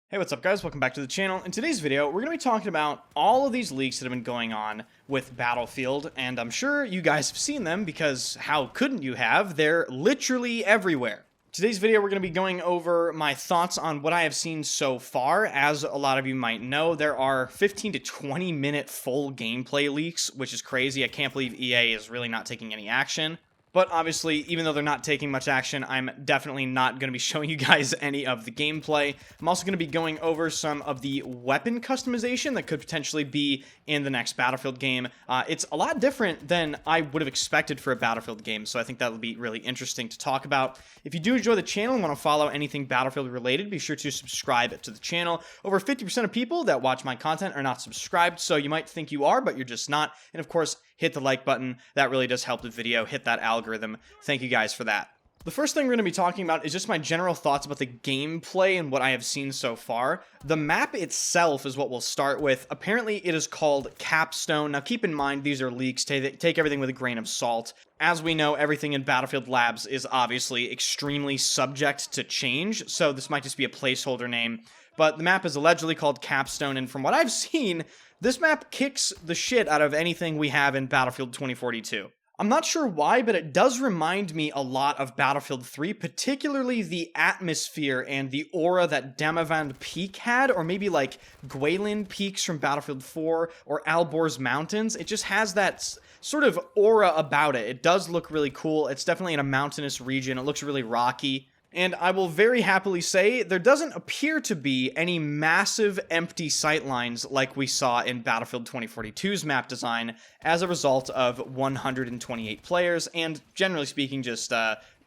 Hey, what's up guys? Welcome back to the channel. In today's video, we're going to be talking about all of these leaks that have been going on with Battlefield, and I'm sure you guys have seen them because how couldn't you have? They're literally everywhere. Today's video, we're going to be going over my thoughts on what I have seen so far. As a lot of you might know, there are 15 to 20 minute full gameplay leaks, which is crazy. I can't believe EA is really not taking any action. But obviously, even though they're not taking much action, I'm definitely not going to be showing you guys any of the gameplay. I'm also going to be going over some of the weapon customization that could potentially be in the next Battlefield game. It's a lot different than I would have expected for a Battlefield game, so I think that will be really interesting to talk about. If you do enjoy the channel and want to follow anything Battlefield related, be sure to subscribe to the channel. Over 50% of people that watch my content are not subscribed, so you might think you are, but you're just not. And of course, hit the like button. That really does help the video. Hit that algorithm. Thank you guys for that. The first thing we're going to be talking about is just my general thoughts about the gameplay and what I have seen so far. The map itself is what we'll start with. Apparently, it is called Capstone. Now, keep in mind, these are leaks. Take everything with a grain of salt. As we know, everything in Battlefield Labs is obviously extremely subject to change, so this might just be a placeholder name. But the map is allegedly called Capstone, and from what I've seen, this map kicks the shit out of anything we have in Battlefield 2042. I'm not sure why, but it does remind me a lot of Battlefield 3, particularly the atmosphere and the aura that Damavand Peak had, or maybe like Guilin Peaks from Battlefield 4, or Alborz Mountains. It just has that sort of aura about it. It does look really cool. It's definitely in a mountainous region. It looks really rocky. And I will very happily say there doesn't appear to be any massive empty sightlines like we saw in Battlefield 2042's map design as a result of 128 players and, generally speaking, just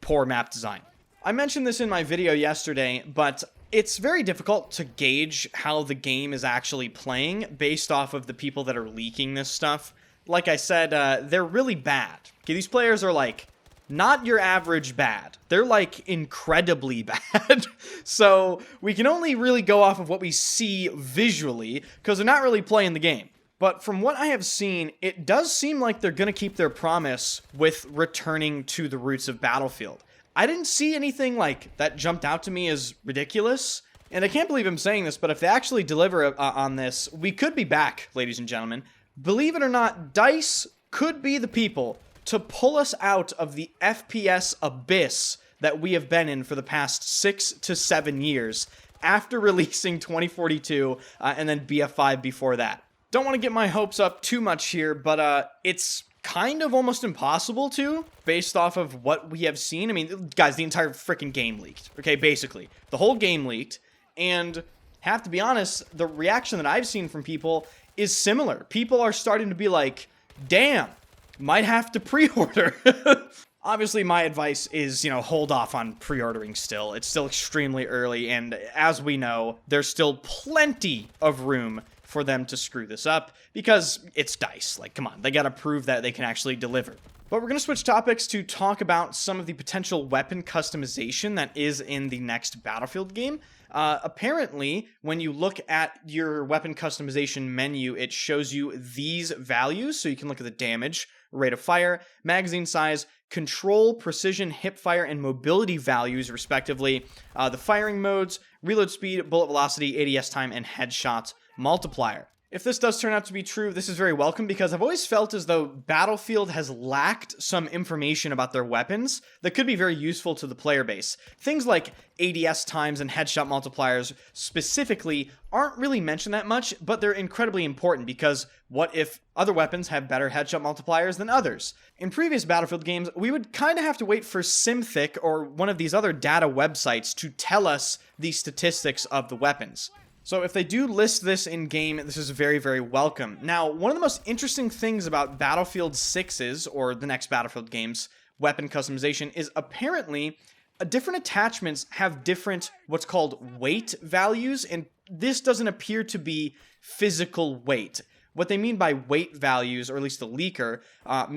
poor map design. I mentioned this in my video yesterday, but it's very difficult to gauge how the game is actually playing based off of the people that are leaking this stuff. Like I said, they're really bad. Okay, these players are like not your average bad. They're like incredibly bad. So we can only really go off of what we see visually because they're not really playing the game. But from what I have seen, it does seem like they're going to keep their promise with returning to the roots of Battlefield. I didn't see anything like that jumped out to me as ridiculous. And I can't believe I'm saying this, but if they actually deliver on this, we could be back, ladies and gentlemen. Believe it or not, DICE could be the people to pull us out of the FPS abyss that we have been in for the past 6 to 7 years after releasing 2042 and then BF5 before that. Don't want to get my hopes up too much here, but it's kind of almost impossible to, based off of what we have seen. I mean, guys, the entire freaking game leaked. Okay, basically. The whole game leaked, and have to be honest, the reaction that I've seen from people is similar. People are starting to be like, damn, might have to pre-order. Obviously, my advice is, hold off on pre-ordering still. It's still extremely early, and as we know, there's still plenty of room for them to screw this up, because it's DICE. Like, come on, they gotta prove that they can actually deliver. But we're gonna switch topics to talk about some of the potential weapon customization that is in the next Battlefield game. Apparently, when you look at your weapon customization menu, it shows you these values, so you can look at the damage, rate of fire, magazine size, control, precision, hipfire, and mobility values, respectively, the firing modes, reload speed, bullet velocity, ADS time, and headshot multiplier. If this does turn out to be true, this is very welcome because I've always felt as though Battlefield has lacked some information about their weapons that could be very useful to the player base. Things like ADS times and headshot multipliers specifically aren't really mentioned that much, but they're incredibly important because what if other weapons have better headshot multipliers than others? In previous Battlefield games, we would kind of have to wait for Symthic or one of these other data websites to tell us the statistics of the weapons. So if they do list this in-game, this is very, very welcome. Now, one of the most interesting things about Battlefield 6's, or the next Battlefield game's, weapon customization is apparently different attachments have different what's called weight values, and this doesn't appear to be physical weight. What they mean by weight values, or at least the leaker,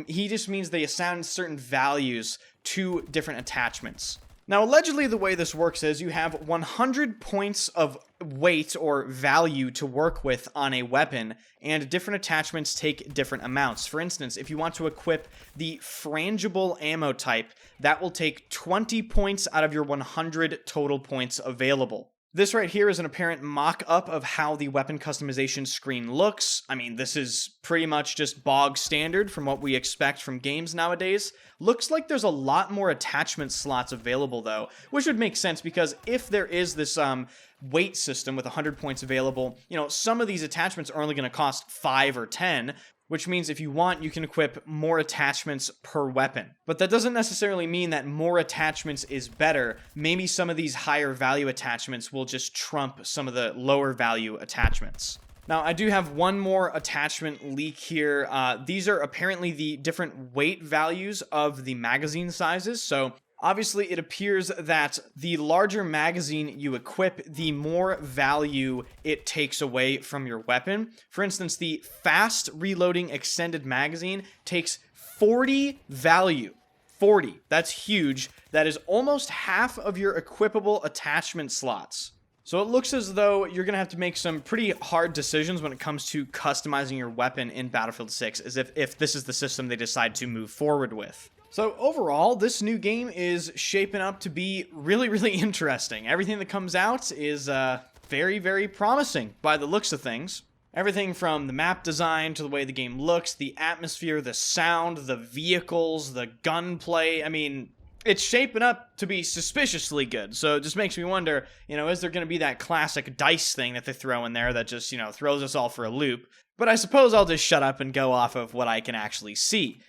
he just means they assign certain values to different attachments. Now, allegedly, the way this works is you have 100 points of weight or value to work with on a weapon, and different attachments take different amounts. For instance, if you want to equip the frangible ammo type, that will take 20 points out of your 100 total points available. This right here is an apparent mock-up of how the weapon customization screen looks. I mean, this is pretty much just bog standard from what we expect from games nowadays. Looks like there's a lot more attachment slots available though, which would make sense because if there is this weight system with 100 points available, you know, some of these attachments are only going to cost 5 or 10, which means if you want, you can equip more attachments per weapon. But that doesn't necessarily mean that more attachments is better. Maybe some of these higher value attachments will just trump some of the lower value attachments. Now, I do have one more attachment leak here. These are apparently the different weight values of the magazine sizes. So obviously, it appears that the larger magazine you equip, the more value it takes away from your weapon. For instance, the fast reloading extended magazine takes 40 value. 40. That's huge. That is almost half of your equipable attachment slots. So it looks as though you're going to have to make some pretty hard decisions when it comes to customizing your weapon in Battlefield 6, as if this is the system they decide to move forward with. So overall, this new game is shaping up to be really, really interesting. Everything that comes out is very, very promising by the looks of things. Everything from the map design to the way the game looks, the atmosphere, the sound, the vehicles, the gunplay. I mean, it's shaping up to be suspiciously good. So it just makes me wonder, you know, is there going to be that classic dice thing that they throw in there that just, you know, throws us all for a loop? But I suppose I'll just shut up and go off of what I can actually see.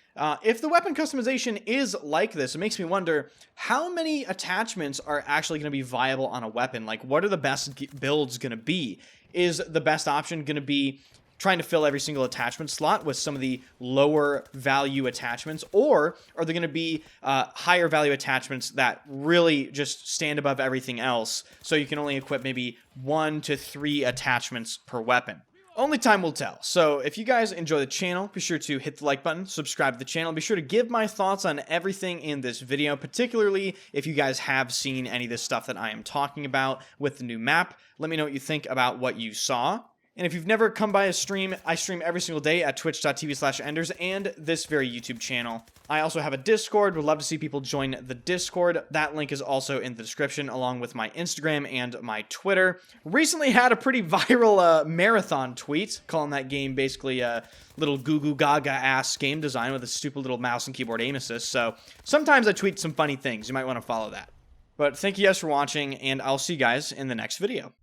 If the weapon customization is like this, it makes me wonder how many attachments are actually going to be viable on a weapon. Like, what are the best builds going to be? Is the best option going to be trying to fill every single attachment slot with some of the lower value attachments, or are there going to be higher value attachments that really just stand above everything else, so you can only equip maybe 1 to 3 attachments per weapon? Only time will tell. So if you guys enjoy the channel, be sure to hit the like button, subscribe to the channel, be sure to give my thoughts on everything in this video, particularly if you guys have seen any of this stuff that I am talking about with the new map. Let me know what you think about what you saw. And if you've never come by a stream, I stream every single day at twitch.tv/enders and this very YouTube channel. I also have a Discord. Would love to see people join the Discord. That link is also in the description, along with my Instagram and my Twitter. Recently had a pretty viral marathon tweet, calling that game basically a little goo-goo gaga-ass game design with a stupid little mouse and keyboard aim assist. So sometimes I tweet some funny things. You might want to follow that. But thank you guys for watching, and I'll see you guys in the next video.